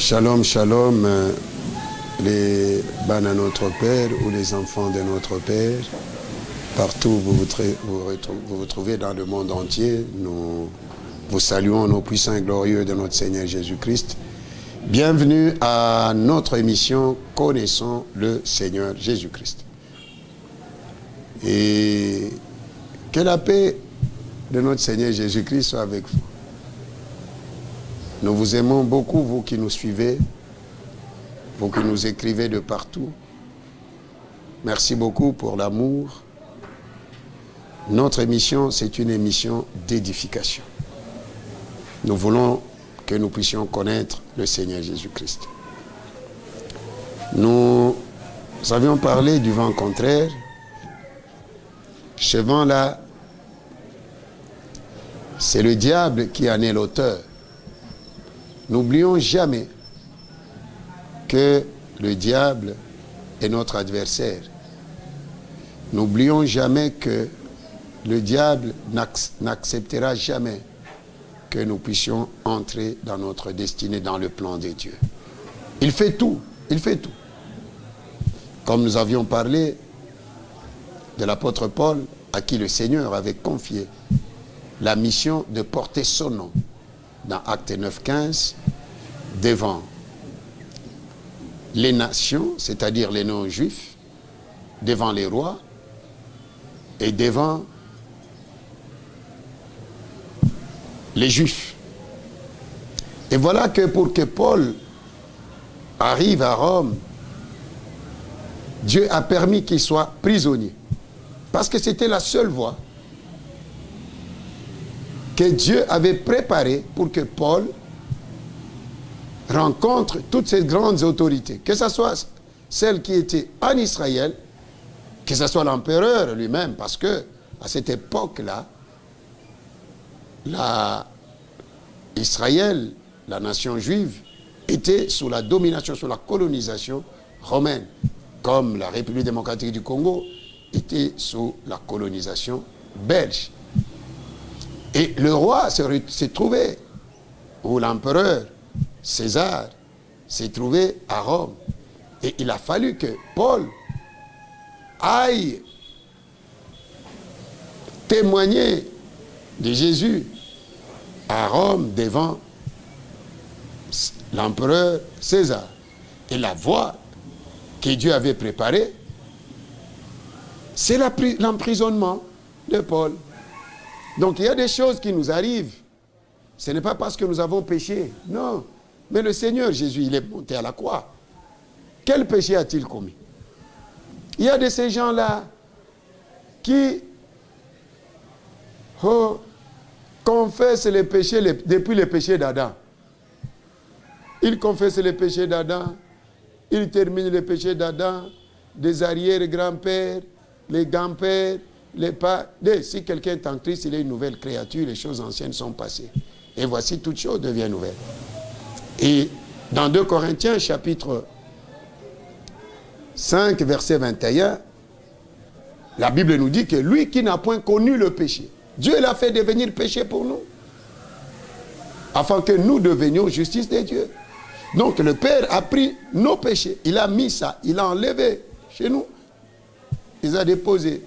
Shalom, shalom, les ban à notre Père ou les enfants de notre Père, partout où vous trouvez dans le monde entier, nous vous saluons au nom puissant et glorieux de notre Seigneur Jésus-Christ. Bienvenue à notre émission Connaissons le Seigneur Jésus-Christ. Et que la paix de notre Seigneur Jésus-Christ soit avec vous. Nous vous aimons beaucoup, vous qui nous suivez, vous qui nous écrivez de partout. Merci beaucoup pour l'amour. Notre émission, c'est une émission d'édification. Nous voulons que nous puissions connaître le Seigneur Jésus-Christ. Nous avions parlé du vent contraire. Ce vent-là, c'est le diable qui en est l'auteur. N'oublions jamais que le diable est notre adversaire. N'oublions jamais que le diable n'acceptera jamais que nous puissions entrer dans notre destinée, dans le plan de Dieu. Il fait tout, il fait tout. Comme nous avions parlé de l'apôtre Paul, à qui le Seigneur avait confié la mission de porter son nom dans Actes 9:15, devant les nations, c'est-à-dire les non-juifs, devant les rois et devant les juifs. Et voilà que pour que Paul arrive à Rome, Dieu a permis qu'il soit prisonnier. Parce que c'était la seule voie que Dieu avait préparée pour que Paul rencontre toutes ces grandes autorités, que ce soit celles qui étaient en Israël, que ce soit l'empereur lui-même, parce que à cette époque-là, Israël, la nation juive, était sous la domination, sous la colonisation romaine, comme la République démocratique du Congo était sous la colonisation belge. Et le roi s'est trouvé, ou l'empereur César s'est trouvé à Rome. Et il a fallu que Paul aille témoigner de Jésus à Rome devant l'empereur César. Et la voie que Dieu avait préparée, c'est l'emprisonnement de Paul. Donc il y a des choses qui nous arrivent. Ce n'est pas parce que nous avons péché, non. Mais le Seigneur Jésus, il est monté à la croix. Quel péché a-t-il commis? Il y a de ces gens-là qui confessent les péchés depuis les péchés d'Adam. Ils confessent les péchés d'Adam, ils terminent les péchés d'Adam, des arrière-grands-pères, les grands-pères, les pas. Si quelqu'un est en Christ, il est une nouvelle créature, les choses anciennes sont passées. Et voici, toutes choses deviennent nouvelles. Et dans 2 Corinthiens, chapitre 5, verset 21, la Bible nous dit que lui qui n'a point connu le péché, Dieu l'a fait devenir péché pour nous, afin que nous devenions justice de Dieu. Donc le Père a pris nos péchés, il a mis ça, il a enlevé chez nous, il a déposé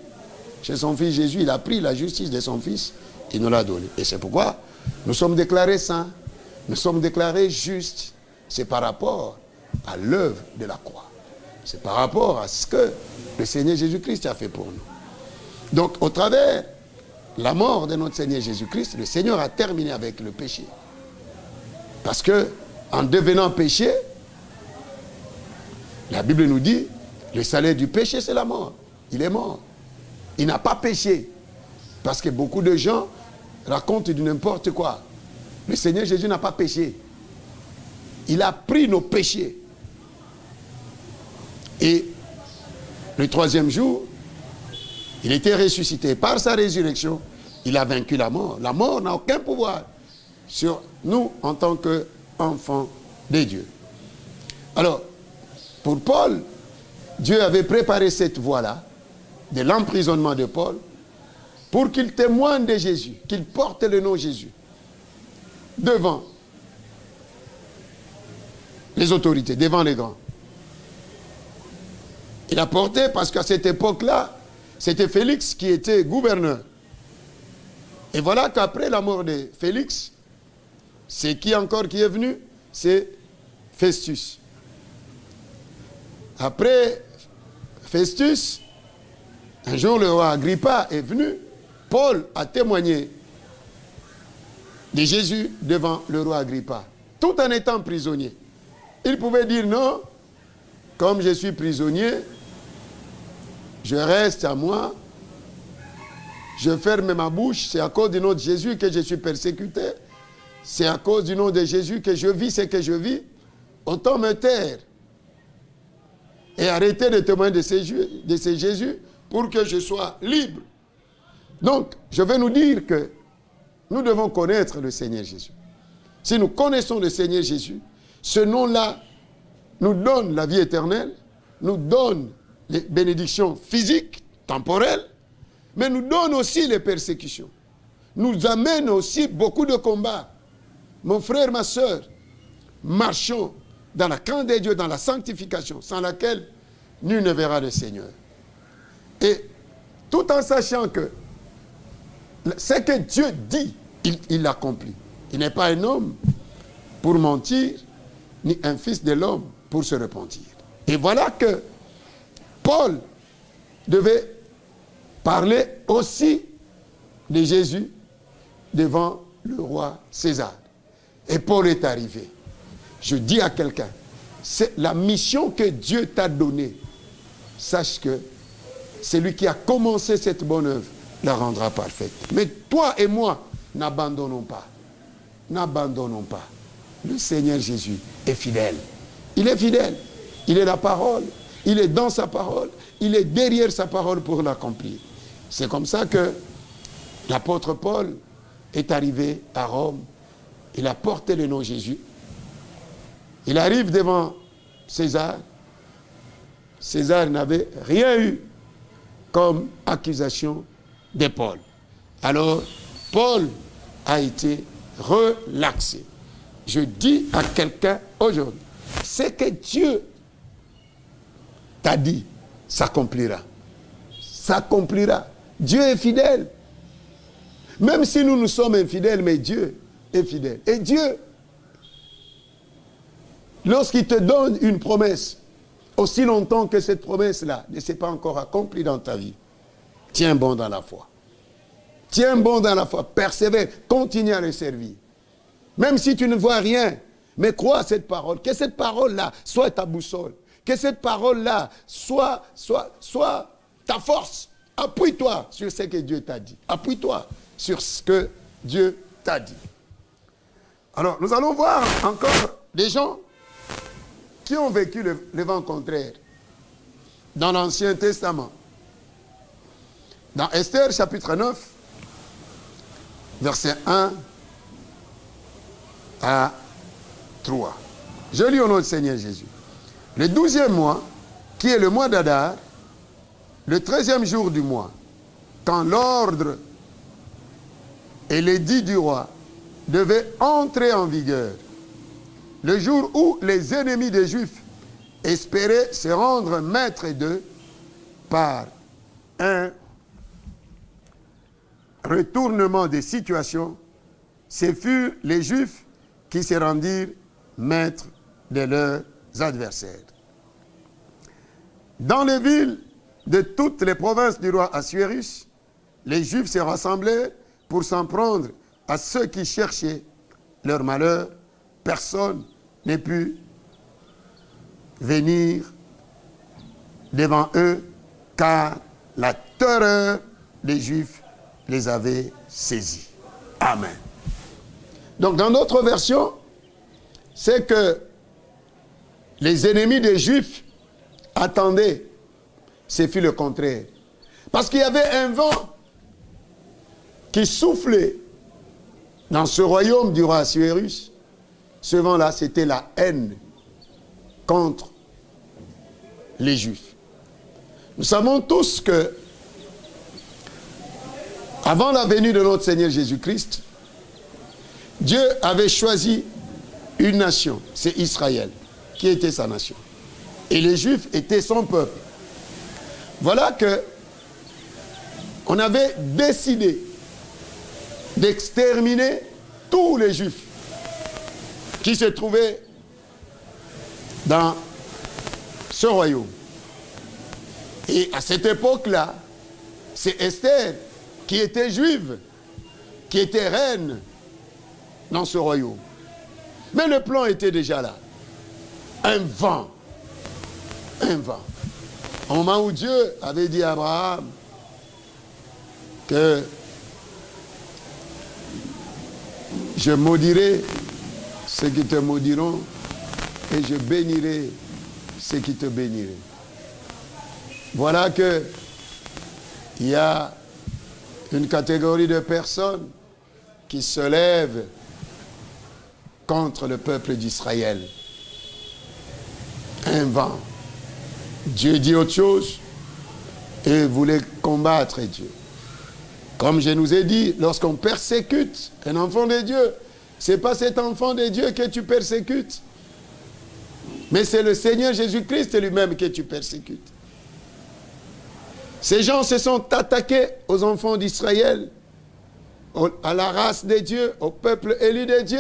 chez son Fils Jésus, il a pris la justice de son Fils, il nous l'a donné. Et c'est pourquoi nous sommes déclarés saints, nous sommes déclarés justes. C'est par rapport à l'œuvre de la croix. C'est par rapport à ce que le Seigneur Jésus-Christ a fait pour nous. Donc, au travers de la mort de notre Seigneur Jésus-Christ, le Seigneur a terminé avec le péché. Parce que, en devenant péché, la Bible nous dit, le salaire du péché, c'est la mort. Il est mort. Il n'a pas péché. Parce que beaucoup de gens racontent du n'importe quoi. Le Seigneur Jésus n'a pas péché. Il a pris nos péchés. Et le 3e jour, il était ressuscité. Par sa résurrection, il a vaincu la mort. La mort n'a aucun pouvoir sur nous en tant qu'enfants de Dieu. Alors, pour Paul, Dieu avait préparé cette voie-là, de l'emprisonnement de Paul, pour qu'il témoigne de Jésus, qu'il porte le nom Jésus devant les autorités, devant les grands. Il a porté, parce qu'à cette époque-là, c'était Félix qui était gouverneur. Et voilà qu'après la mort de Félix, c'est qui encore qui est venu? C'est Festus. Après Festus, un jour le roi Agrippa est venu. Paul a témoigné de Jésus devant le roi Agrippa, tout en étant prisonnier. Il pouvait dire non, comme je suis prisonnier, je reste à moi, je ferme ma bouche, c'est à cause du nom de Jésus que je suis persécuté, c'est à cause du nom de Jésus que je vis ce que je vis, autant me taire et arrêter de témoigner de ces Jésus pour que je sois libre. Donc, je vais nous dire que nous devons connaître le Seigneur Jésus. Si nous connaissons le Seigneur Jésus, ce nom-là nous donne la vie éternelle, nous donne les bénédictions physiques, temporelles, mais nous donne aussi les persécutions. Nous amène aussi beaucoup de combats. Mon frère, ma soeur, marchons dans la crainte de Dieu, dans la sanctification, sans laquelle nul ne verra le Seigneur. Et tout en sachant que ce que Dieu dit, il l'accomplit. Il n'est pas un homme pour mentir, ni un fils de l'homme pour se repentir. Et voilà que Paul devait parler aussi de Jésus devant le roi César. Et Paul est arrivé. Je dis à quelqu'un, c'est la mission que Dieu t'a donnée. Sache que celui qui a commencé cette bonne œuvre la rendra parfaite. Mais toi et moi, n'abandonnons pas. N'abandonnons pas. Le Seigneur Jésus est fidèle. Il est fidèle. Il est la parole. Il est dans sa parole. Il est derrière sa parole pour l'accomplir. C'est comme ça que l'apôtre Paul est arrivé à Rome. Il a porté le nom de Jésus. Il arrive devant César. César n'avait rien eu comme accusation de Paul. Alors, Paul a été relaxé. Je dis à quelqu'un aujourd'hui, ce que Dieu t'a dit s'accomplira. S'accomplira. Dieu est fidèle. Même si nous sommes infidèles, mais Dieu est fidèle. Et Dieu, lorsqu'il te donne une promesse, aussi longtemps que cette promesse-là ne s'est pas encore accomplie dans ta vie, tiens bon dans la foi. Tiens bon dans la foi, persévère, continue à le servir. Même si tu ne vois rien, mais crois à cette parole. Que cette parole-là soit ta boussole. Que cette parole-là soit ta force. Appuie-toi sur ce que Dieu t'a dit. Appuie-toi sur ce que Dieu t'a dit. Alors, nous allons voir encore des gens qui ont vécu le vent contraire dans l'Ancien Testament. Dans Esther, chapitre 9, versets 1 à 3. Je lis au nom du Seigneur Jésus. Le 12e mois, qui est le mois d'Adar, le 13e jour du mois, quand l'ordre et l'édit du roi devaient entrer en vigueur, le jour où les ennemis des Juifs espéraient se rendre maîtres d'eux par un retournement des situations, ce furent les Juifs qui se rendirent maîtres de leurs adversaires. Dans les villes de toutes les provinces du roi Assuérus, les Juifs se rassemblèrent pour s'en prendre à ceux qui cherchaient leur malheur. Personne ne put venir devant eux, car la terreur des Juifs les avait saisis. Amen. Donc, dans notre version, c'est que les ennemis des Juifs attendaient. Ce fut le contraire. Parce qu'il y avait un vent qui soufflait dans ce royaume du roi Assuérus. Ce vent-là, c'était la haine contre les Juifs. Nous savons tous que, avant la venue de notre Seigneur Jésus-Christ, Dieu avait choisi une nation, c'est Israël. qui était sa nation. Et les Juifs étaient son peuple. Voilà que on avait décidé d'exterminer tous les Juifs qui se trouvaient dans ce royaume. Et à cette époque-là, c'est Esther qui était juive, qui était reine dans ce royaume. Mais le plan était déjà là. Un vent. Un vent. Au moment où Dieu avait dit à Abraham que je maudirai ceux qui te maudiront et je bénirai ceux qui te béniront. Voilà que il y a une catégorie de personnes qui se lèvent contre le peuple d'Israël. Un vent. Dieu dit autre chose et voulait combattre Dieu. Comme je nous ai dit, lorsqu'on persécute un enfant de Dieu, ce n'est pas cet enfant de Dieu que tu persécutes, mais c'est le Seigneur Jésus-Christ lui-même que tu persécutes. Ces gens se sont attaqués aux enfants d'Israël, à la race de Dieu, au peuple élu de Dieu.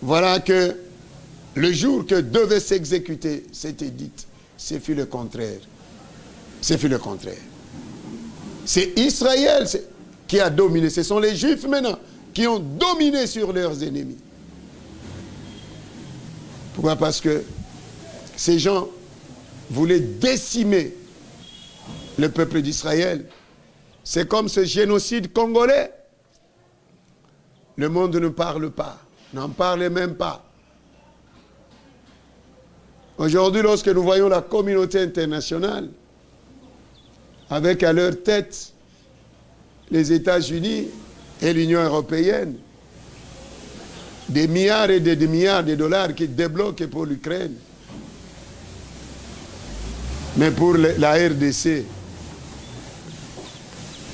Voilà que le jour que devait s'exécuter cette édite, c'est fut le contraire. C'est fut le contraire. C'est Israël qui a dominé. Ce sont les Juifs maintenant qui ont dominé sur leurs ennemis. Pourquoi? Parce que ces gens voulaient décimer le peuple d'Israël. C'est comme ce génocide congolais. Le monde ne parle pas, n'en parle même pas. Aujourd'hui, lorsque nous voyons la communauté internationale, avec à leur tête les États-Unis et l'Union européenne, des milliards et des milliards de dollars qui débloquent pour l'Ukraine. Mais pour la RDC,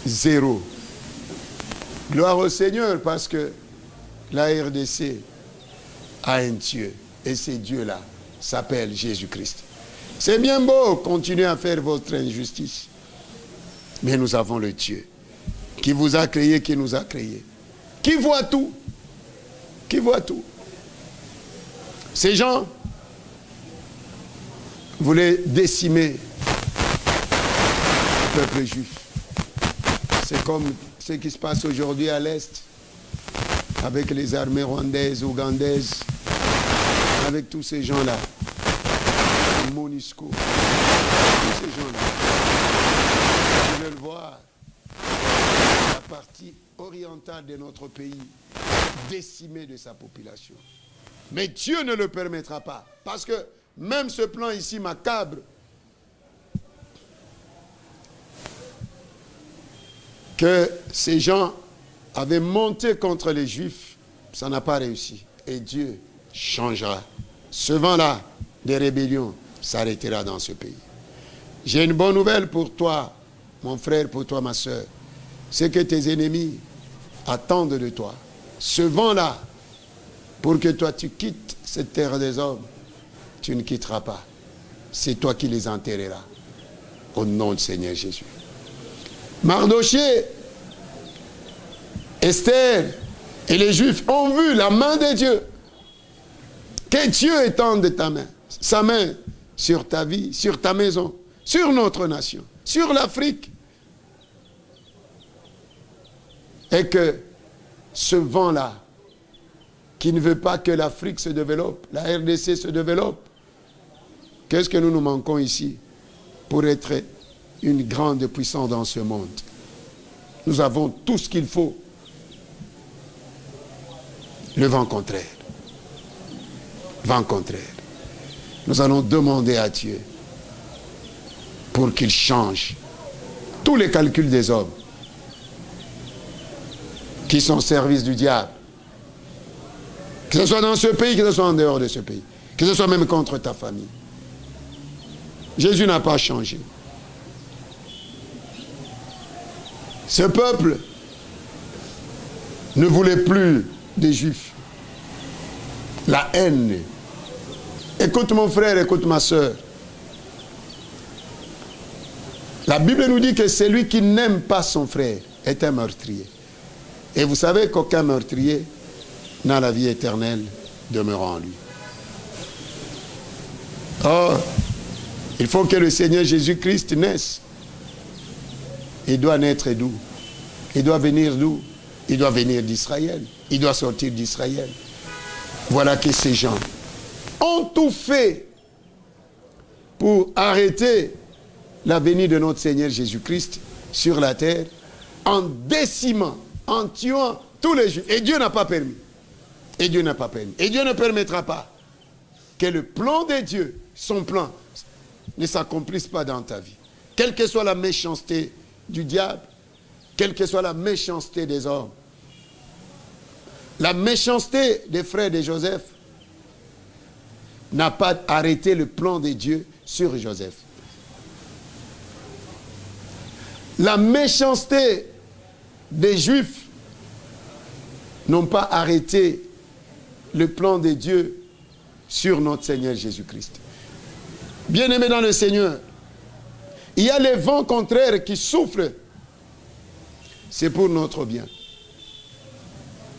zéro. Gloire au Seigneur parce que la RDC a un Dieu. Et ce Dieu-là s'appelle Jésus-Christ. C'est bien beau continuer à faire votre injustice. Mais nous avons le Dieu qui vous a créé, qui nous a créés. Qui voit tout. Qui voit tout. Ces gens voulaient décimer le peuple juif. C'est comme ce qui se passe aujourd'hui à l'Est, avec les armées rwandaises, ougandaises, avec tous ces gens-là. MONUSCO, tous ces gens-là. Vous pouvez le voir, la partie orientale de notre pays, décimée de sa population. Mais Dieu ne le permettra pas. Parce que même ce plan ici macabre, que ces gens avaient monté contre les Juifs, ça n'a pas réussi. Et Dieu changera. Ce vent-là des rébellions s'arrêtera dans ce pays. J'ai une bonne nouvelle pour toi, mon frère, pour toi, ma soeur. C'est que tes ennemis attendent de toi. Ce vent-là, pour que toi tu quittes cette terre des hommes, tu ne quitteras pas. C'est toi qui les enterreras. Au nom du Seigneur Jésus. Mardoché, Esther et les Juifs ont vu la main de Dieu. Que Dieu étende ta main, sa main sur ta vie, sur ta maison, sur notre nation, sur l'Afrique. Et que ce vent-là, qui ne veut pas que l'Afrique se développe, la RDC se développe, qu'est-ce que nous manquons ici pour être une grande puissance dans ce monde? Nous avons tout ce qu'il faut. Le vent contraire. Vent contraire. Nous allons demander à Dieu pour qu'il change tous les calculs des hommes qui sont au service du diable. Que ce soit dans ce pays, que ce soit en dehors de ce pays. Que ce soit même contre ta famille. Jésus n'a pas changé. Ce peuple ne voulait plus des Juifs. La haine. Écoute mon frère, écoute ma soeur. La Bible nous dit que celui qui n'aime pas son frère est un meurtrier. Et vous savez qu'aucun meurtrier n'a la vie éternelle demeurant en lui. Or, il faut que le Seigneur Jésus-Christ naisse. Il doit naître d'où? Il doit venir d'où? Il doit venir d'Israël. Il doit sortir d'Israël. Voilà que ces gens ont tout fait pour arrêter la venue de notre Seigneur Jésus-Christ sur la terre en décimant, en tuant tous les Juifs. Et Dieu n'a pas permis. Et Dieu n'a pas permis. Et Dieu ne permettra pas que le plan de Dieu, son plan, ne s'accomplisse pas dans ta vie. Quelle que soit la méchanceté du diable, quelle que soit la méchanceté des hommes, la méchanceté des frères de Joseph n'a pas arrêté le plan de Dieu sur Joseph. La méchanceté des Juifs n'ont pas arrêté le plan de Dieu sur notre Seigneur Jésus-Christ. Bien-aimés dans le Seigneur, il y a les vents contraires qui soufflent. C'est pour notre bien.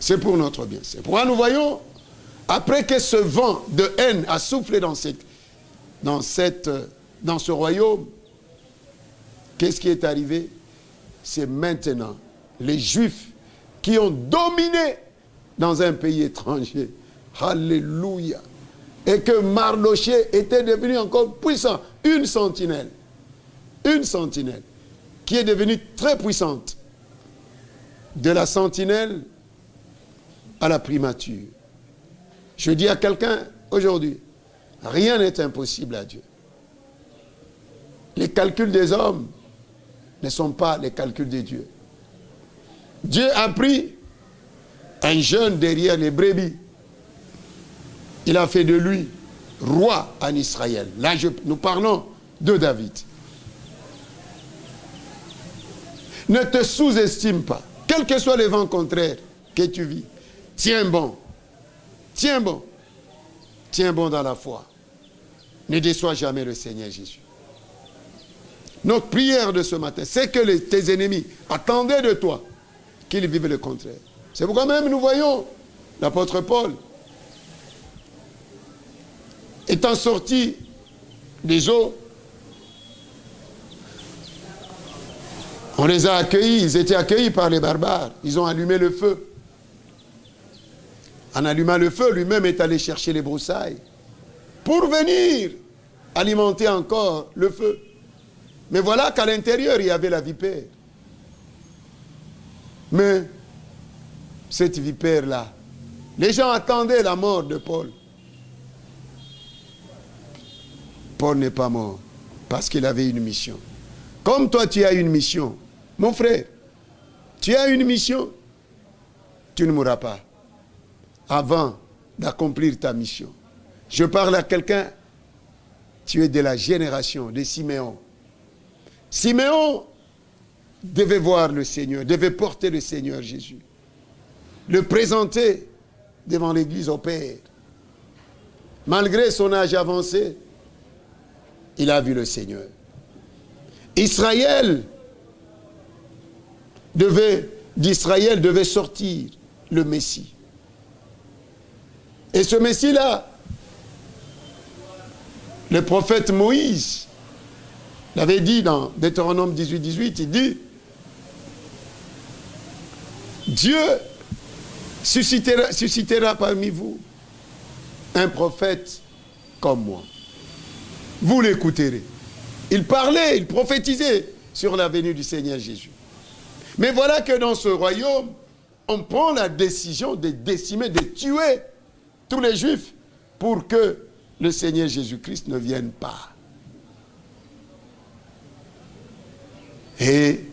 C'est pour notre bien. C'est pourquoi nous voyons, après que ce vent de haine a soufflé dans ce royaume, qu'est-ce qui est arrivé? C'est maintenant les Juifs qui ont dominé dans un pays étranger. Alléluia. Et que Mardochée était devenu encore puissant. Une sentinelle, qui est devenue très puissante. De la sentinelle à la primature. Je dis à quelqu'un aujourd'hui, rien n'est impossible à Dieu. Les calculs des hommes ne sont pas les calculs de Dieu. Dieu a pris un jeune derrière les brebis. Il a fait de lui roi en Israël. Là, nous parlons de David. Ne te sous-estime pas. Quels que soient les vents contraires que tu vis, tiens bon. Tiens bon. Tiens bon dans la foi. Ne déçois jamais le Seigneur Jésus. Notre prière de ce matin, c'est que tes ennemis attendaient de toi qu'ils vivent le contraire. C'est pourquoi même nous voyons l'apôtre Paul étant sorti des eaux. On les a accueillis, ils étaient accueillis par les barbares. Ils ont allumé le feu. En allumant le feu, lui-même est allé chercher les broussailles pour venir alimenter encore le feu. Mais voilà qu'à l'intérieur, il y avait la vipère. Mais cette vipère-là, les gens attendaient la mort de Paul. Paul n'est pas mort parce qu'il avait une mission. Comme toi, tu as une mission, mon frère, tu as une mission, tu ne mourras pas avant d'accomplir ta mission. Je parle à quelqu'un, tu es de la génération de Siméon. Siméon devait voir le Seigneur, devait porter le Seigneur Jésus, le présenter devant l'église au Père. Malgré son âge avancé, il a vu le Seigneur. D'Israël devait sortir le Messie. Et ce Messie-là, le prophète Moïse l'avait dit dans Deutéronome 18, 18, il dit, Dieu suscitera parmi vous un prophète comme moi. Vous l'écouterez. Il parlait, il prophétisait sur la venue du Seigneur Jésus. Mais voilà que dans ce royaume, on prend la décision de décimer, de tuer tous les Juifs pour que le Seigneur Jésus-Christ ne vienne pas. Et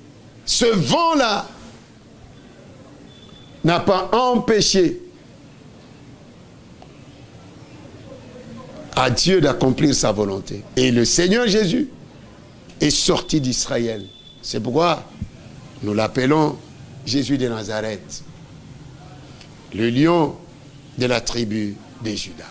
ce vent-là n'a pas empêché à Dieu d'accomplir sa volonté. Et le Seigneur Jésus est sorti d'Israël. C'est pourquoi nous l'appelons Jésus de Nazareth, le lion de la tribu de Juda.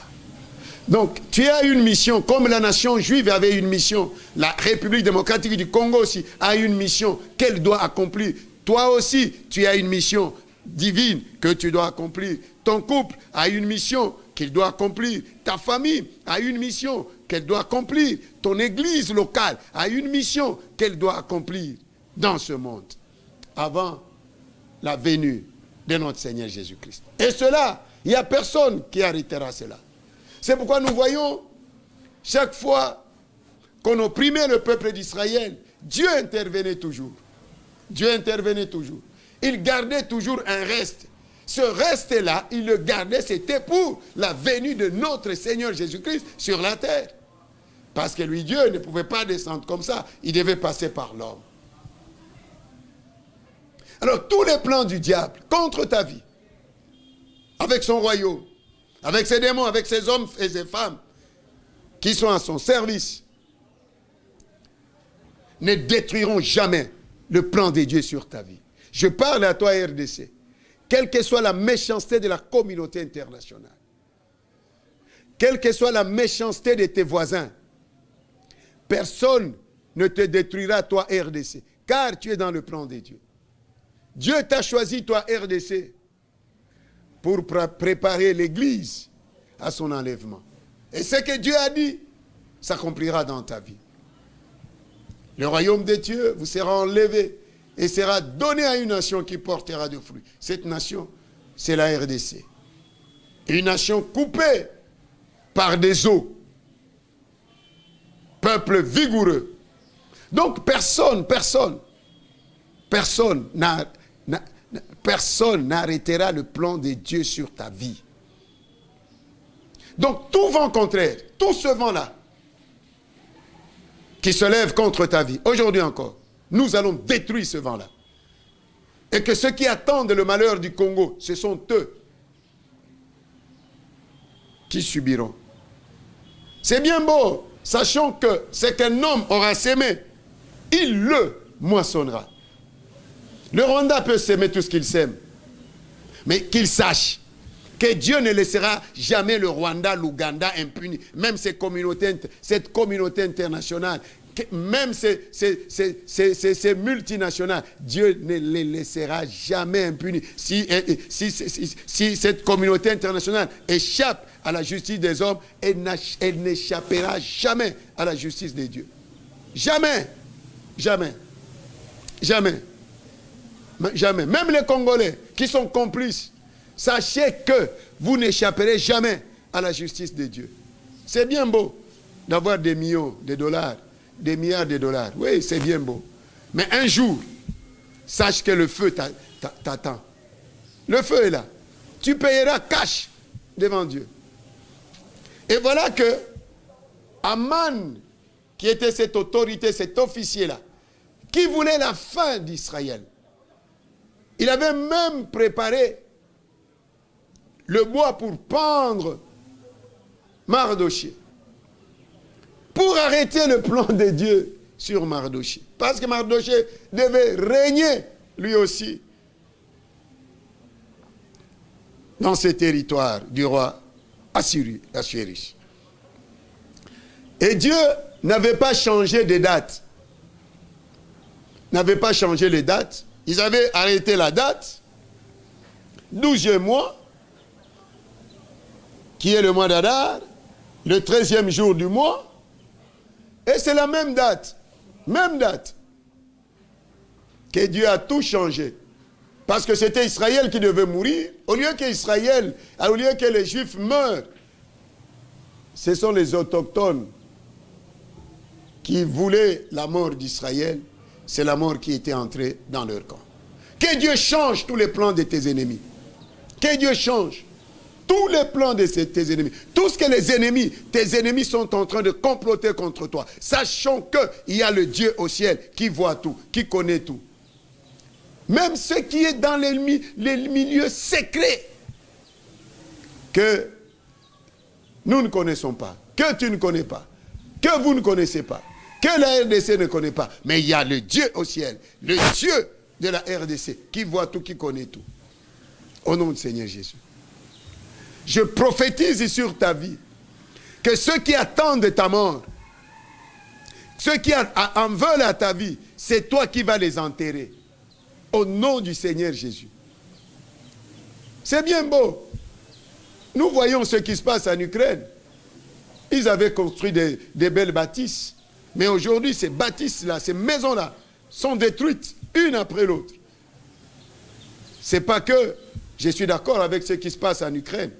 Donc, tu as une mission, comme la nation juive avait une mission, la République démocratique du Congo aussi a une mission qu'elle doit accomplir. Toi aussi, tu as une mission divine que tu dois accomplir. Ton couple a une mission qu'il doit accomplir. Ta famille a une mission qu'elle doit accomplir. Ton église locale a une mission qu'elle doit accomplir dans ce monde, avant la venue de notre Seigneur Jésus-Christ. Et cela, il n'y a personne qui arrêtera cela. C'est pourquoi nous voyons, chaque fois qu'on opprimait le peuple d'Israël, Dieu intervenait toujours. Dieu intervenait toujours. Il gardait toujours un reste. Ce reste-là, il le gardait, c'était pour la venue de notre Seigneur Jésus-Christ sur la terre. Parce que lui, Dieu, ne pouvait pas descendre comme ça. Il devait passer par l'homme. Alors, tous les plans du diable contre ta vie, avec son royaume, avec ses démons, avec ses hommes et ses femmes qui sont à son service, ne détruiront jamais le plan de Dieu sur ta vie. Je parle à toi, RDC. Quelle que soit la méchanceté de la communauté internationale, quelle que soit la méchanceté de tes voisins, personne ne te détruira, toi, RDC, car tu es dans le plan de Dieu. Dieu t'a choisi, toi, RDC, pour préparer l'Église à son enlèvement. Et ce que Dieu a dit s'accomplira dans ta vie. Le royaume de Dieu vous sera enlevé et sera donné à une nation qui portera de fruits. Cette nation, c'est la RDC. Une nation coupée par des eaux. Peuple vigoureux. Donc personne n'arrêtera le plan de Dieu sur ta vie. Donc tout vent contraire, tout ce vent-là, qui se lève contre ta vie, aujourd'hui encore, nous allons détruire ce vent-là. Et que ceux qui attendent le malheur du Congo, ce sont eux qui subiront. C'est bien beau, sachant que ce qu'un homme aura sémé, il le moissonnera. Le Rwanda peut s'aimer tout ce qu'il sème. Mais qu'il sache que Dieu ne laissera jamais le Rwanda, l'Ouganda impuni. Même cette communauté internationale, même ces multinationales, Dieu ne les laissera jamais impunis. Si cette communauté internationale échappe à la justice des hommes, elle n'échappera jamais à la justice de Dieu. Jamais. Jamais. Jamais. Jamais. Même les Congolais qui sont complices, sachez que vous n'échapperez jamais à la justice de Dieu. C'est bien beau d'avoir des millions de dollars, des milliards de dollars. Oui, c'est bien beau. Mais un jour, sache que le feu t'attend. Le feu est là. Tu payeras cash devant Dieu. Et voilà que Aman, qui était cette autorité, cet officier-là, qui voulait la fin d'Israël, il avait même préparé le bois pour pendre Mardochée, pour arrêter le plan de Dieu sur Mardochée. Parce que Mardochée devait régner lui aussi dans ce territoire du roi Assuérus. Et Dieu n'avait pas changé de date. N'avait pas changé les dates. Ils avaient arrêté la date, 12e mois, qui est le mois d'Adar, le 13e jour du mois, et c'est la même date, que Dieu a tout changé. Parce que c'était Israël qui devait mourir. Au lieu que les Juifs meurent, ce sont les autochtones qui voulaient la mort d'Israël. C'est la mort qui était entrée dans leur camp. Que Dieu change tous les plans de tes ennemis. Que Dieu change tous les plans de tes ennemis. Tout ce que tes ennemis sont en train de comploter contre toi. Sachant qu'il y a le Dieu au ciel qui voit tout, qui connaît tout. Même ce qui est dans les milieux secrets que nous ne connaissons pas, que tu ne connais pas, que vous ne connaissez pas, que la RDC ne connaît pas. Mais il y a le Dieu au ciel, le Dieu de la RDC, qui voit tout, qui connaît tout. Au nom du Seigneur Jésus. Je prophétise sur ta vie que ceux qui attendent ta mort, ceux qui en veulent à ta vie, c'est toi qui vas les enterrer. Au nom du Seigneur Jésus. C'est bien beau. Nous voyons ce qui se passe en Ukraine. Ils avaient construit des belles bâtisses. Mais aujourd'hui, ces bâtisses-là, ces maisons-là, sont détruites, une après l'autre. Ce n'est pas que je suis d'accord avec ce qui se passe en Ukraine.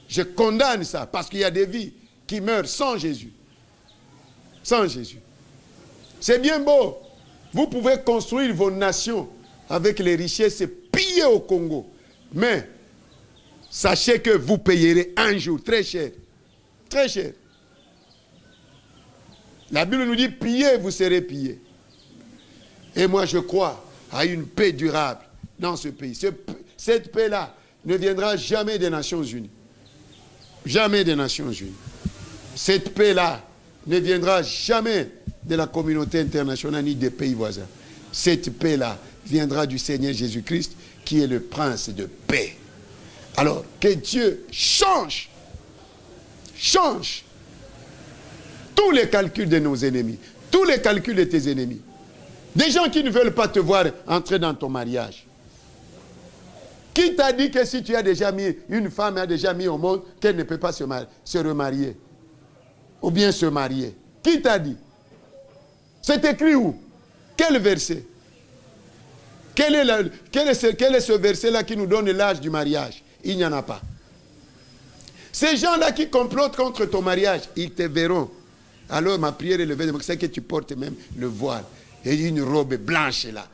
Je condamne ça, parce qu'il y a des vies qui meurent sans Jésus. Sans Jésus. C'est bien beau. Vous pouvez construire vos nations avec les richesses pillées au Congo. Mais, sachez que vous payerez un jour très cher. Très cher. La Bible nous dit, pillez, vous serez pillés. Et moi, je crois à une paix durable dans ce pays. Cette paix-là ne viendra jamais des Nations Unies. Jamais des Nations Unies. Cette paix-là ne viendra jamais de la communauté internationale ni des pays voisins. Cette paix-là viendra du Seigneur Jésus-Christ, qui est le prince de paix. Alors, que Dieu change tous les calculs de nos ennemis, tous les calculs de tes ennemis. Des gens qui ne veulent pas te voir entrer dans ton mariage. Qui t'a dit que si tu as déjà mis, une femme a déjà mis au monde, qu'elle ne peut pas se remarier? Ou bien se marier? Qui t'a dit? C'est écrit où? Quel verset? Quel est ce verset-là qui nous donne l'âge du mariage? Il n'y en a pas. Ces gens-là qui complotent contre ton mariage, ils te verront. Alors ma prière est levée, c'est que tu portes même le voile et une robe blanche là.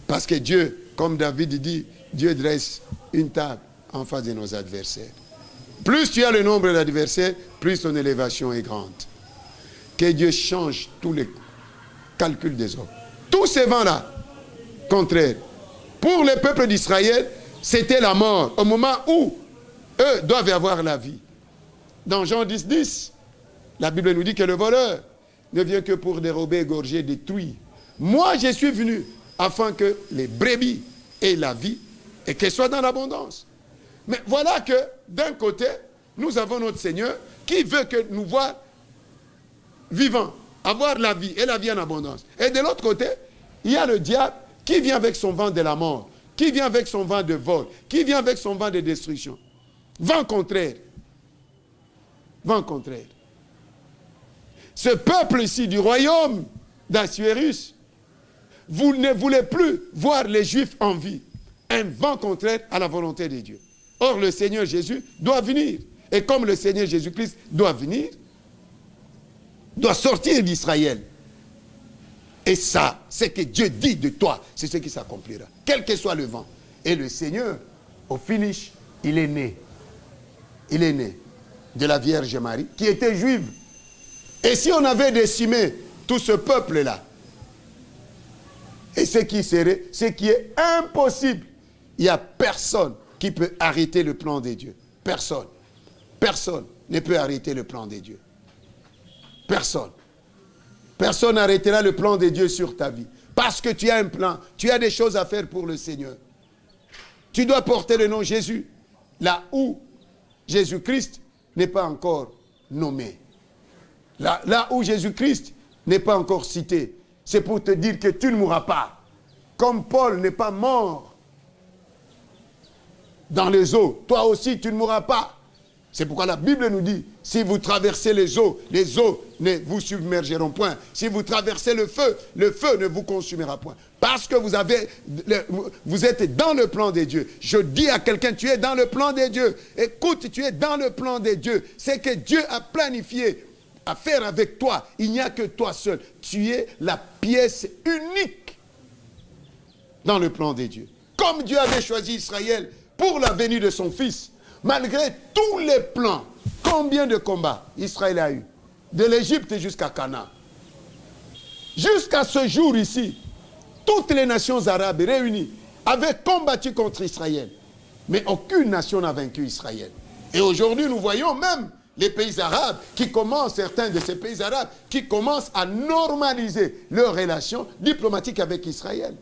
Parce que Dieu, comme David dit, Dieu dresse une table en face de nos adversaires. Plus tu as le nombre d'adversaires, plus ton élévation est grande. Que Dieu change tous les calculs des hommes. Tous ces vents-là, contraires. Pour le peuple d'Israël, c'était la mort. Au moment où eux doivent avoir la vie. Dans Jean 10, 10, la Bible nous dit que le voleur ne vient que pour dérober, égorger, détruire. Moi, je suis venu afin que les brebis aient la vie et qu'elles soient dans l'abondance. Mais voilà que, d'un côté, nous avons notre Seigneur qui veut que nous voir vivants, avoir la vie et la vie en abondance. Et de l'autre côté, il y a le diable qui vient avec son vent de la mort, qui vient avec son vent de vol, qui vient avec son vent de destruction. Vent contraire. Vent contraire. Ce peuple ici du royaume d'Assuérus, vous ne voulez plus voir les Juifs en vie. Un vent contraire à la volonté de Dieu. Or, le Seigneur Jésus doit venir. Et comme le Seigneur Jésus-Christ doit venir, doit sortir d'Israël. Et ça, c'est que Dieu dit de toi, c'est ce qui s'accomplira. Quel que soit le vent. Et le Seigneur, au finish, il est né. Il est né de la Vierge Marie, qui était juive. Et si on avait décimé tout ce peuple-là, et ce qui est impossible, il n'y a personne qui peut arrêter le plan de Dieu. Personne. Personne ne peut arrêter le plan de Dieu. Personne. Personne n'arrêtera le plan de Dieu sur ta vie. Parce que tu as un plan, tu as des choses à faire pour le Seigneur. Tu dois porter le nom Jésus, là où Jésus-Christ n'est pas encore nommé. Là où Jésus-Christ n'est pas encore cité. C'est pour te dire que tu ne mourras pas. Comme Paul n'est pas mort dans les eaux, toi aussi tu ne mourras pas. C'est pourquoi la Bible nous dit, si vous traversez les eaux ne vous submergeront point. Si vous traversez le feu ne vous consumera point. Parce que vous êtes dans le plan de Dieu. Je dis à quelqu'un, tu es dans le plan de Dieu. Écoute, tu es dans le plan de Dieu. C'est que Dieu a planifié à faire avec toi. Il n'y a que toi seul. Tu es la pièce unique dans le plan de Dieu. Comme Dieu avait choisi Israël pour la venue de son Fils, malgré tous les plans, combien de combats Israël a eu? De l'Égypte jusqu'à Canaan. Jusqu'à ce jour ici, toutes les nations arabes réunies avaient combattu contre Israël. Mais aucune nation n'a vaincu Israël. Et aujourd'hui, nous voyons même les pays arabes certains de ces pays arabes, qui commencent à normaliser leurs relations diplomatiques avec Israël.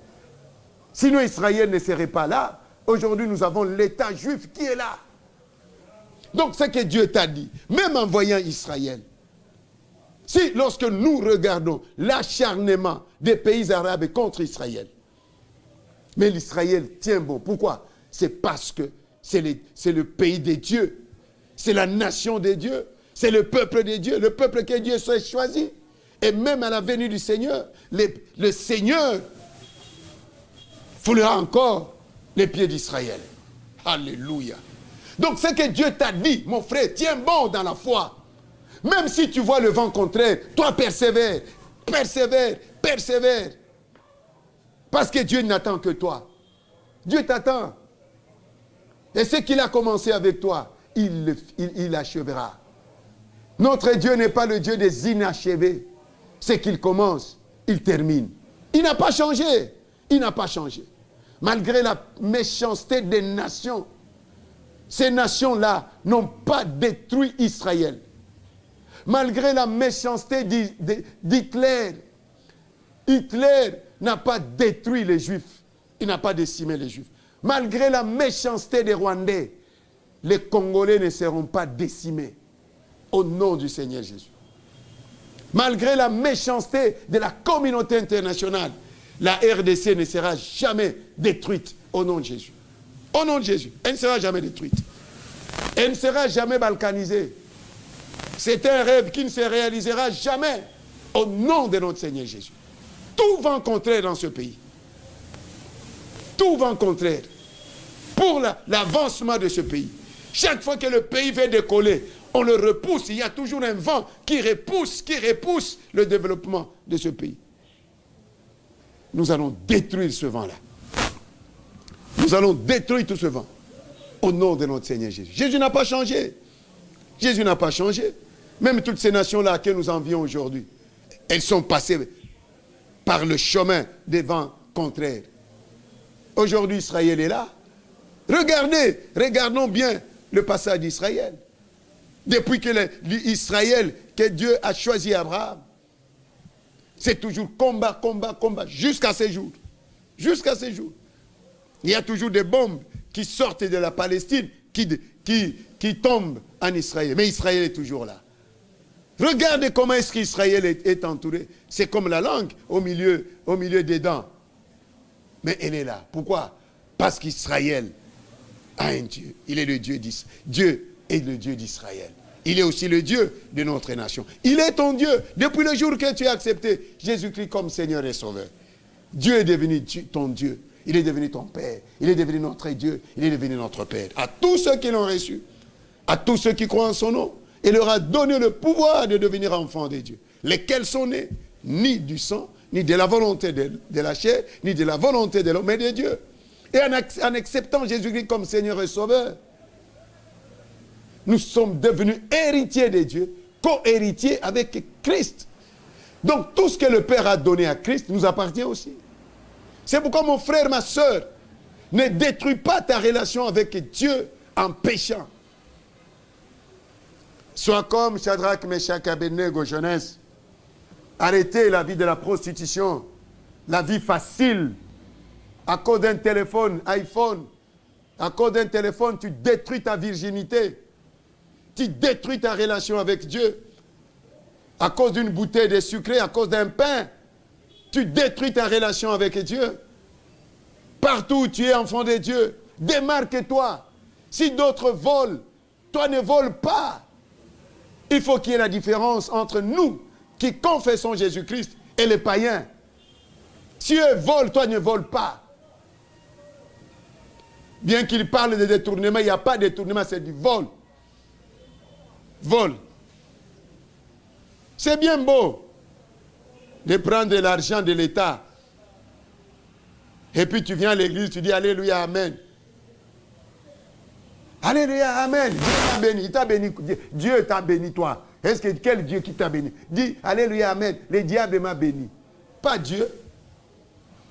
Sinon, Israël ne serait pas là. Aujourd'hui, nous avons l'État juif qui est là. Donc, ce que Dieu t'a dit, même en voyant Israël, si lorsque nous regardons l'acharnement des pays arabes contre Israël, mais l'Israël tient bon. Pourquoi? C'est parce que c'est le pays des dieux. C'est la nation des dieux. C'est le peuple des dieux. Le peuple que Dieu s'est choisi. Et même à la venue du Seigneur, le Seigneur foulera encore les pieds d'Israël. Alléluia. Donc ce que Dieu t'a dit, mon frère, tiens bon dans la foi. Même si tu vois le vent contraire, toi persévère, persévère, persévère. Parce que Dieu n'attend que toi. Dieu t'attend. Et ce qu'il a commencé avec toi, il achèvera. Notre Dieu n'est pas le Dieu des inachevés. Ce qu'il commence, il termine. Il n'a pas changé. Il n'a pas changé. Malgré la méchanceté des nations, ces nations-là n'ont pas détruit Israël. Malgré la méchanceté d'Hitler, Hitler n'a pas détruit les Juifs. Il n'a pas décimé les Juifs. Malgré la méchanceté des Rwandais, les Congolais ne seront pas décimés. Au nom du Seigneur Jésus. Malgré la méchanceté de la communauté internationale, la RDC ne sera jamais détruite au nom de Jésus. Au nom de Jésus, elle ne sera jamais détruite. Elle ne sera jamais balkanisée. C'est un rêve qui ne se réalisera jamais au nom de notre Seigneur Jésus. Tout vent contraire dans ce pays. Tout vent contraire pour l'avancement de ce pays. Chaque fois que le pays veut décoller, on le repousse. Il y a toujours un vent qui repousse le développement de ce pays. Nous allons détruire ce vent-là. Nous allons détruire tout ce vent. Au nom de notre Seigneur Jésus. Jésus n'a pas changé. Jésus n'a pas changé. Même toutes ces nations-là que nous envions aujourd'hui, elles sont passées par le chemin des vents contraires. Aujourd'hui, Israël est là. Regardons bien le passage d'Israël. Depuis que l'Israël, que Dieu a choisi Abraham, c'est toujours combat, combat, combat, jusqu'à ces jours. Jusqu'à ces jours. Il y a toujours des bombes qui sortent de la Palestine, qui tombent en Israël. Mais Israël est toujours là. Regardez comment est-ce qu'Israël est entouré. C'est comme la langue au milieu des dents. Mais elle est là. Pourquoi? Parce qu'Israël a un Dieu. Il est le Dieu d'Israël. Dieu est le Dieu d'Israël. Il est aussi le Dieu de notre nation. Il est ton Dieu. Depuis le jour que tu as accepté Jésus-Christ comme Seigneur et Sauveur. Dieu est devenu ton Dieu. Il est devenu ton Père. Il est devenu notre Dieu. Il est devenu notre Père. À tous ceux qui l'ont reçu, à tous ceux qui croient en son nom, il leur a donné le pouvoir de devenir enfants de Dieu. Lesquels sont nés ni du sang, ni de la volonté de la chair, ni de la volonté de l'homme, mais de Dieu. Et en acceptant Jésus-Christ comme Seigneur et Sauveur, nous sommes devenus héritiers de Dieu, co-héritiers avec Christ. Donc tout ce que le Père a donné à Christ nous appartient aussi. C'est pourquoi mon frère, ma soeur, ne détruis pas ta relation avec Dieu en péchant. Sois comme Shadrach, Meshach, Abednego, jeunesse. Arrêtez la vie de la prostitution, la vie facile. À cause d'un téléphone, iPhone, à cause d'un téléphone, tu détruis ta virginité. Tu détruis ta relation avec Dieu. À cause d'une bouteille de sucre, à cause d'un pain, tu détruis ta relation avec Dieu. Partout où tu es enfant de Dieu, démarque-toi. Si d'autres volent, toi ne voles pas. Il faut qu'il y ait la différence entre nous qui confessons Jésus-Christ et les païens. Si eux volent, toi ne voles pas. Bien qu'ils parlent de détournement, il n'y a pas de détournement, c'est du vol. Vol. C'est bien beau de prendre l'argent de l'État. Et puis tu viens à l'église, tu dis Alléluia, Amen. Alléluia, Amen. Dieu t'a béni, il t'a béni. Dieu t'a béni, toi. Est-ce que quel Dieu qui t'a béni? Dis Alléluia, Amen. Le diable m'a béni. Pas Dieu.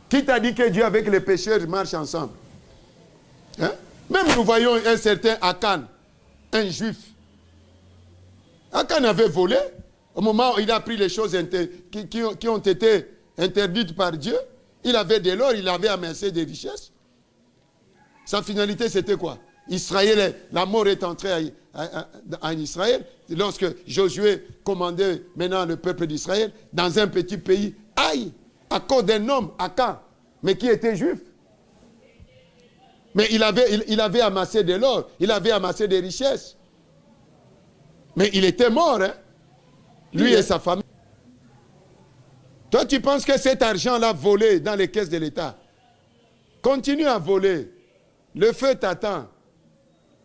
Qui t'a dit que Dieu avec les pécheurs marchent ensemble? Hein? Même nous voyons un certain Akan, un juif. Akan avait volé. Au moment où il a pris les choses qui ont été interdites par Dieu, il avait de l'or, il avait amassé des richesses. Sa finalité, c'était quoi? Israël, la mort est entrée en Israël, lorsque Josué commandait maintenant le peuple d'Israël dans un petit pays, aïe, à cause d'un homme, Akan, mais qui était juif. Mais il avait amassé de l'or, il avait amassé des richesses. Mais il était mort, hein? Lui et sa famille. Toi, tu penses que cet argent-là volé dans les caisses de l'État, continue à voler. Le feu t'attend.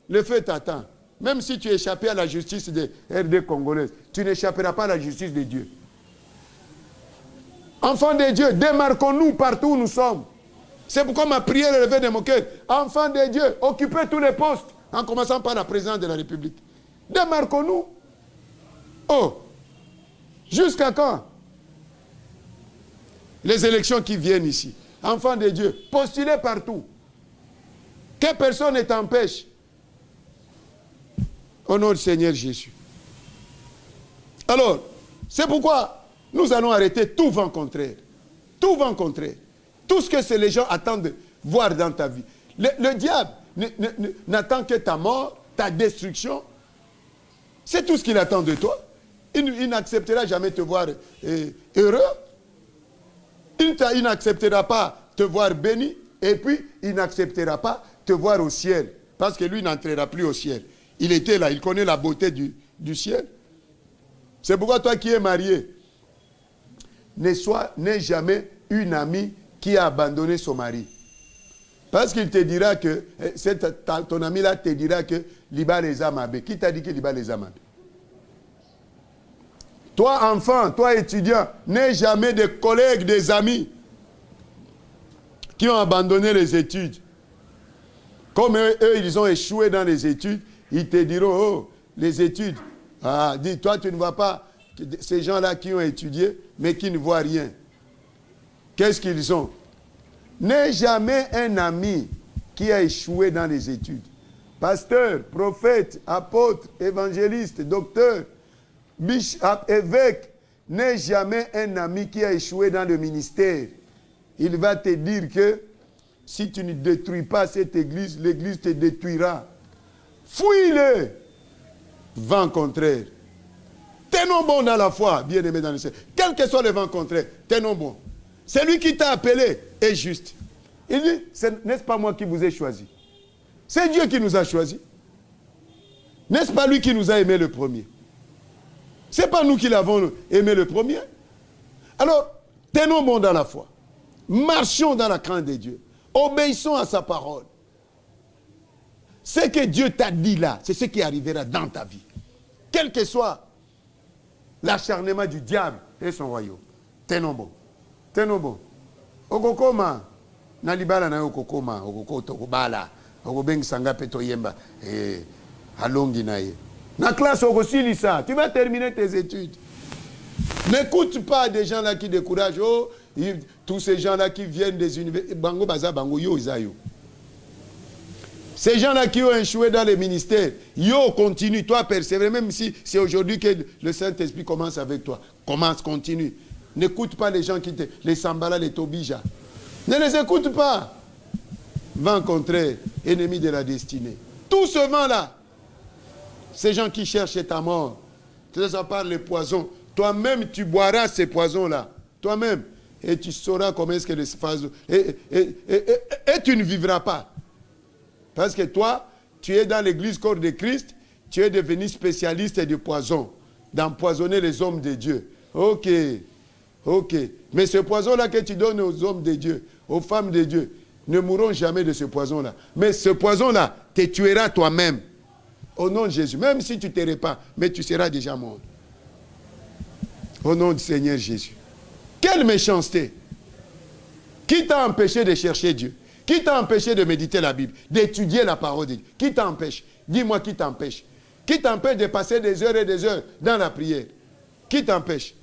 Le feu t'attend. Même si tu échappais à la justice des RD congolaises, tu n'échapperas pas à la justice de Dieu. Enfants de Dieu, démarquons-nous partout où nous sommes. C'est pourquoi ma prière est levée de mon cœur. Enfants de Dieu, occupez tous les postes, en commençant par la présidence de la République. Démarquons-nous. Oh, jusqu'à quand? Les élections qui viennent ici. Enfants de Dieu, postulez partout. Que personne ne t'empêche. Au nom du Seigneur Jésus. Alors, c'est pourquoi nous allons arrêter tout vent contraire. Tout vent contraire. Tout ce que les gens attendent de voir dans ta vie. Le diable n'attend que ta mort, ta destruction. C'est tout ce qu'il attend de toi. Il n'acceptera jamais te voir heureux. Il n'acceptera pas te voir béni. Et puis, il n'acceptera pas te voir au ciel. Parce que lui n'entrera plus au ciel. Il était là, il connaît la beauté du ciel. C'est pourquoi toi qui es marié, n'aie jamais une amie qui a abandonné son mari. Parce qu'il te dira que, ton ami-là te dira que Liba les a mabé. Qui t'a dit que Liba les a mabé? Toi, enfant, toi, étudiant, n'aie jamais de collègues, des amis qui ont abandonné les études. Comme eux, ils ont échoué dans les études, ils te diront, oh, les études. Ah, dis, toi, tu ne vois pas ces gens-là qui ont étudié, mais qui ne voient rien. Qu'est-ce qu'ils ont? N'aie jamais un ami qui a échoué dans les études. Pasteur, prophète, apôtre, évangéliste, docteur, évêque, n'aie jamais un ami qui a échoué dans le ministère. Il va te dire que si tu ne détruis pas cette église, l'église te détruira. Fouille-le. Vent contraire. Tenons bon dans la foi, bien-aimé dans le Seigneur. Quel que soit le vent contraire, tenons bon. Celui qui t'a appelé est juste. Il dit, n'est-ce pas moi qui vous ai choisi? C'est Dieu qui nous a choisis. N'est-ce pas lui qui nous a aimé le premier? Ce n'est pas nous qui l'avons aimé le premier. Alors, tenons bon dans la foi. Marchons dans la crainte de Dieu. Obéissons à sa parole. Ce que Dieu t'a dit là, c'est ce qui arrivera dans ta vie. Quel que soit l'acharnement du diable et son royaume. Tenons bon. Tenons bon. Okokoma. Nalibala na okokoma. Okokotokobala. Okobengi sanga peto yemba. Alongi na ye. Na classe okosilisa. Tu vas terminer tes études. N'écoute pas des gens là qui découragent. Oh, tous ces gens là qui viennent des universités. Bango baza bango yo isayo. Ces gens-là qui ont échoué dans les ministères, yo, continue, toi persévère, même si c'est aujourd'hui que le Saint-Esprit commence avec toi. Commence, continue. N'écoute pas les gens qui te... Les Sambala, les Tobija. Ne les écoute pas. Vent contraire, ennemi de la destinée. Tout ce vent-là, ces gens qui cherchent ta mort, ça part les poisons. Toi-même, tu boiras ces poisons-là. Toi-même. Et tu sauras comment est-ce que les phases... Et tu ne vivras pas. Parce que toi, tu es dans l'église corps de Christ, tu es devenu spécialiste du poison, d'empoisonner les hommes de Dieu. Ok, ok. Mais ce poison-là que tu donnes aux hommes de Dieu, aux femmes de Dieu, ne mourront jamais de ce poison-là. Mais ce poison-là te tuera toi-même. Au nom de Jésus. Même si tu ne tairais pas, mais tu seras déjà mort. Au nom du Seigneur Jésus. Quelle méchanceté! Qui t'a empêché de chercher Dieu? Qui t'a empêché de méditer la Bible, d'étudier la parole de Dieu? Qui t'empêche? Dis-moi qui t'empêche. Qui t'empêche de passer des heures et des heures dans la prière? Qui t'empêche?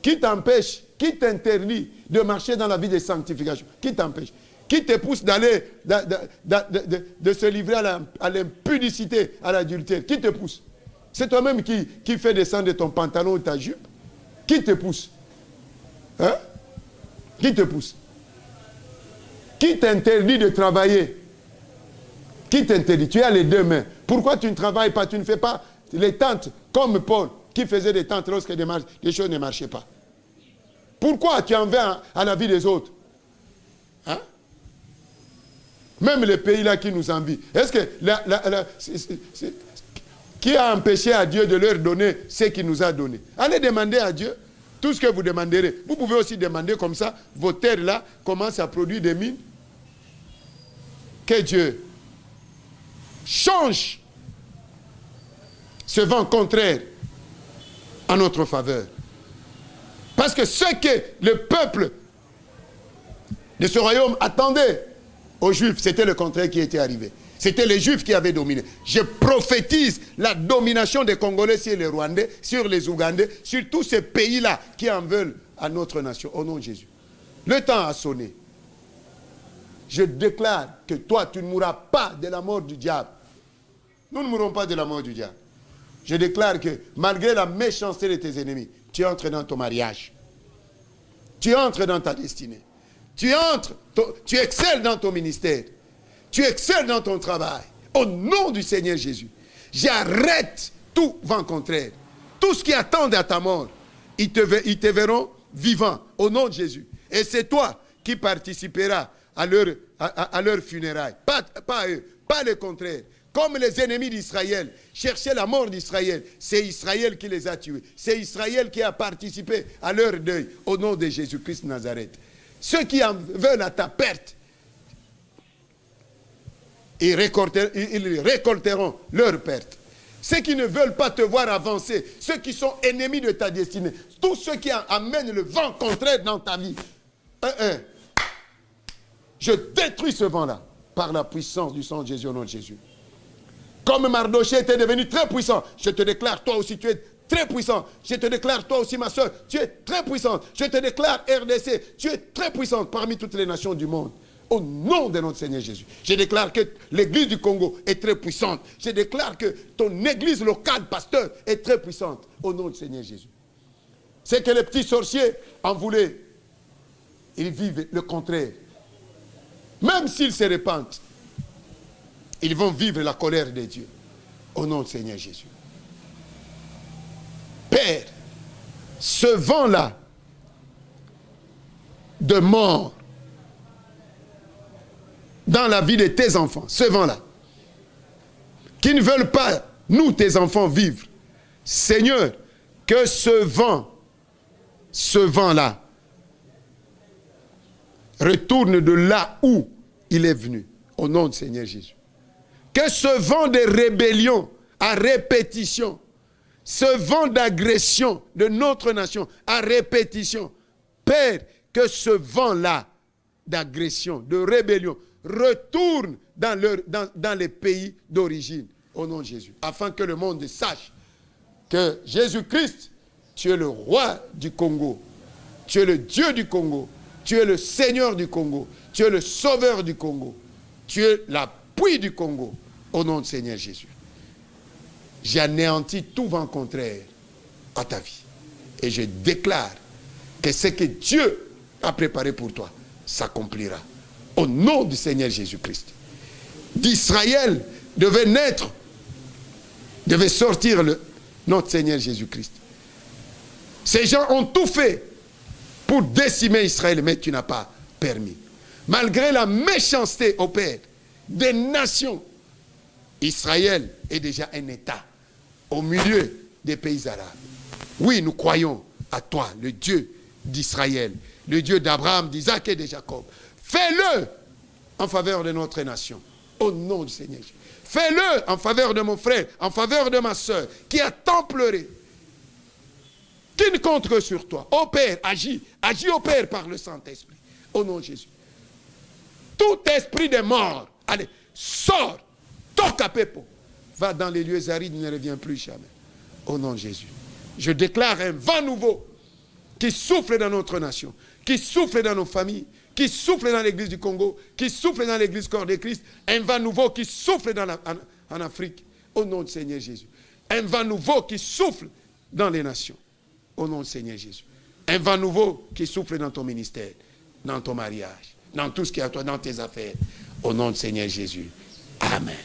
Qui t'empêche? Qui t'interdit de marcher dans la vie de sanctification? Qui t'empêche? Qui te pousse d'aller, de se livrer à l'impudicité, à l'adultère? Qui te pousse? C'est toi-même qui fait descendre ton pantalon ou ta jupe? Qui te pousse? Hein? Qui te pousse? Qui t'interdit de travailler? Qui t'interdit? Tu as les deux mains. Pourquoi tu ne travailles pas? Tu ne fais pas les tentes comme Paul, qui faisait des tentes lorsque des choses ne marchaient pas. Pourquoi tu en veux à la vie des autres? Hein? Même les pays là qui nous envient. Est-ce que qui a empêché à Dieu de leur donner ce qu'il nous a donné? Allez demander à Dieu tout ce que vous demanderez. Vous pouvez aussi demander comme ça, vos terres là commencent à produire des mines. Que Dieu change ce vent contraire en notre faveur. Parce que ce que le peuple de ce royaume attendait aux Juifs, c'était le contraire qui était arrivé. C'était les Juifs qui avaient dominé. Je prophétise la domination des Congolais sur les Rwandais, sur les Ougandais, sur tous ces pays-là qui en veulent à notre nation, au nom de Jésus. Le temps a sonné. Je déclare que toi, tu ne mourras pas de la mort du diable. Nous ne mourrons pas de la mort du diable. Je déclare que malgré la méchanceté de tes ennemis, tu entres dans ton mariage. Tu entres dans ta destinée. Tu excelles dans ton ministère. Tu excelles dans ton travail. Au nom du Seigneur Jésus, j'arrête tout vent contraire. Tout ce qui attend à ta mort, ils te verront vivant au nom de Jésus. Et c'est toi qui participeras à leur funérailles. Pas eux, pas le contraire. Comme les ennemis d'Israël cherchaient la mort d'Israël, c'est Israël qui les a tués. C'est Israël qui a participé à leur deuil au nom de Jésus-Christ de Nazareth. Ceux qui en veulent à ta perte, ils récolteront leur perte. Ceux qui ne veulent pas te voir avancer, ceux qui sont ennemis de ta destinée, tous ceux qui amènent le vent contraire dans ta vie, je détruis ce vent-là par la puissance du sang de Jésus au nom de Jésus. Comme Mardochée était devenu très puissant, je te déclare, toi aussi, tu es très puissant. Je te déclare, toi aussi, ma soeur, tu es très puissante. Je te déclare, RDC, tu es très puissante parmi toutes les nations du monde. Au nom de notre Seigneur Jésus. Je déclare que l'église du Congo est très puissante. Je déclare que ton église locale, pasteur, est très puissante. Au nom du Seigneur Jésus. C'est que les petits sorciers en voulaient. Ils vivent le contraire. Même s'ils se répandent, ils vont vivre la colère de Dieu. Au nom du Seigneur Jésus. Père, ce vent-là de mort dans la vie de tes enfants, ce vent-là, qui ne veulent pas, nous, tes enfants, vivre. Seigneur, que ce vent-là, retourne de là où il est venu, au nom du Seigneur Jésus. Que ce vent de rébellion à répétition, ce vent d'agression de notre nation à répétition, Père, que ce vent-là d'agression, de rébellion, retourne dans les pays d'origine, au nom de Jésus, afin que le monde sache que Jésus-Christ, tu es le roi du Congo, tu es le Dieu du Congo, tu es le Seigneur du Congo, tu es le Sauveur du Congo, tu es l'appui du Congo, au nom du Seigneur Jésus. J'anéantis tout vent contraire à ta vie. Et je déclare que ce que Dieu a préparé pour toi s'accomplira. Au nom du Seigneur Jésus-Christ. D'Israël devait naître, devait sortir notre Seigneur Jésus-Christ. Ces gens ont tout fait pour décimer Israël, mais tu n'as pas permis. Malgré la méchanceté, au Père, des nations, Israël est déjà un État au milieu des pays arabes. Oui, nous croyons à toi, le Dieu d'Israël, le Dieu d'Abraham, d'Isaac et de Jacob. Fais-le en faveur de notre nation, au nom du Seigneur. Fais-le en faveur de mon frère, en faveur de ma soeur, qui a tant pleuré, qui ne compte que sur toi. Ô Père, agis ô Père par le Saint-Esprit, au nom de Jésus. Tout esprit de mort, allez, sors, toque à Pépo, va dans les lieux arides, ne revient plus jamais, au nom de Jésus. Je déclare un vent nouveau qui souffle dans notre nation, qui souffle dans nos familles, qui souffle dans l'église du Congo, qui souffle dans l'église corps de Christ, un vent nouveau qui souffle en Afrique, au nom du Seigneur Jésus. Un vent nouveau qui souffle dans les nations, au nom du Seigneur Jésus. Un vent nouveau qui souffle dans ton ministère, dans ton mariage, dans tout ce qui est à toi, dans tes affaires, au nom du Seigneur Jésus. Amen.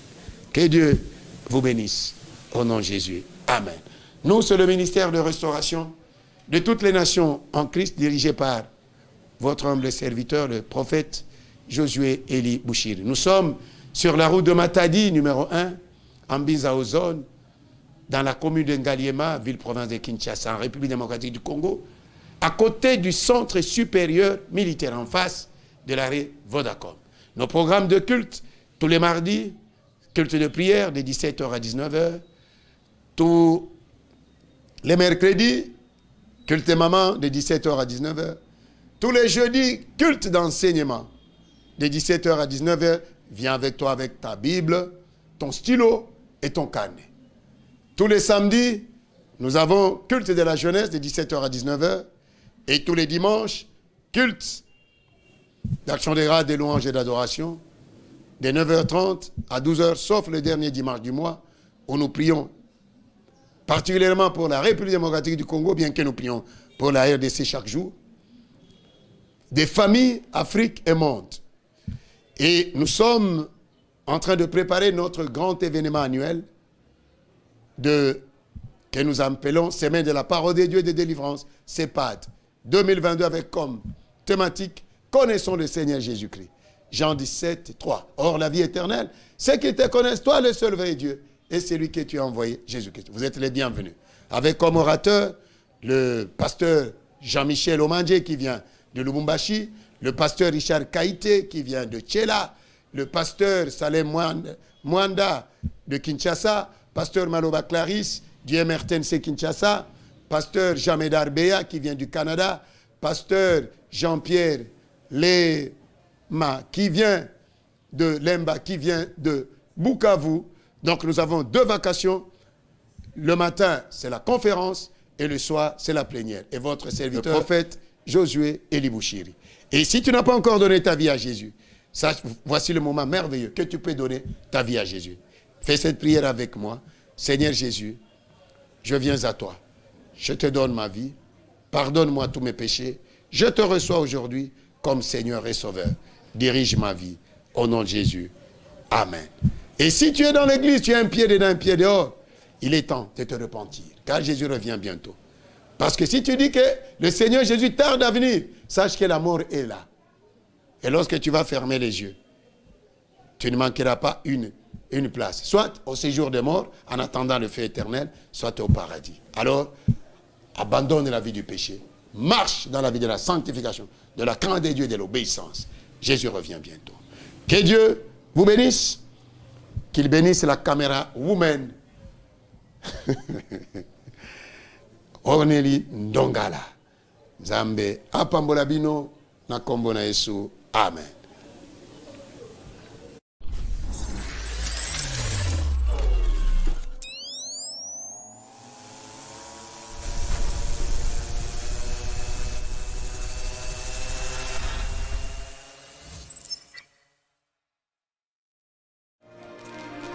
Que Dieu vous bénisse. Au nom de Jésus. Amen. Nous, c'est le ministère de restauration de toutes les nations en Christ, dirigé par votre humble serviteur, le prophète Josué Eli Bouchiri. Nous sommes sur la route de Matadi, numéro 1, en Bizaozone, dans la commune de Ngaliema, ville-province de Kinshasa, en République démocratique du Congo, à côté du centre supérieur militaire, en face de l'arrêt Vodacom. Nos programmes de culte, tous les mardis, culte de prière de 17h à 19h, tous les mercredis, culte maman de 17h à 19h, tous les jeudis, culte d'enseignement de 17h à 19h, viens avec toi avec ta Bible, ton stylo et ton carnet. Tous les samedis, nous avons culte de la jeunesse de 17h à 19h et tous les dimanches, culte d'action de grâce, de louanges et d'adoration de 9h30 à 12h, sauf le dernier dimanche du mois où nous prions particulièrement pour la République démocratique du Congo, bien que nous prions pour la RDC chaque jour, des familles, Afrique et monde. Et nous sommes en train de préparer notre grand événement annuel que nous appelons Semaine de la parole de Dieu et de délivrance, CEPAD 2022, avec comme thématique Connaissons le Seigneur Jésus-Christ. Jean 17, 3. Or, la vie éternelle, c'est qu'ils te connaissent, toi le seul vrai Dieu, et celui que tu as envoyé, Jésus-Christ. Vous êtes les bienvenus. Avec comme orateur le pasteur Jean-Michel Omandje qui vient de Lubumbashi, le pasteur Richard Kaïté qui vient de Tchela, le pasteur Salem Mwanda de Kinshasa, pasteur Maloba Clarisse du MRTNC Kinshasa, pasteur Jamedar Beya qui vient du Canada, pasteur Jean-Pierre Lema qui vient de Lemba, qui vient de Bukavu. Donc nous avons 2 vacations. Le matin, c'est la conférence et le soir, c'est la plénière. Et votre serviteur, le prophète Josué Eli Bouchiri. Et si tu n'as pas encore donné ta vie à Jésus, voici le moment merveilleux que tu peux donner ta vie à Jésus. Fais cette prière avec moi. Seigneur Jésus, je viens à toi. Je te donne ma vie. Pardonne-moi tous mes péchés. Je te reçois aujourd'hui comme Seigneur et Sauveur. Dirige ma vie. Au nom de Jésus. Amen. Et si tu es dans l'église, tu as un pied dedans, un pied dehors, il est temps de te repentir, car Jésus revient bientôt. Parce que si tu dis que le Seigneur Jésus tarde à venir, sache que la mort est là. Et lorsque tu vas fermer les yeux, tu ne manqueras pas une place. Soit au séjour des morts, en attendant le feu éternel, soit au paradis. Alors, abandonne la vie du péché. Marche dans la vie de la sanctification, de la crainte de Dieu et de l'obéissance. Jésus revient bientôt. Que Dieu vous bénisse. Qu'il bénisse la caméra woman. Orneli Ndongala. Nzambe apambola bino na kombo na Yesu. Amen.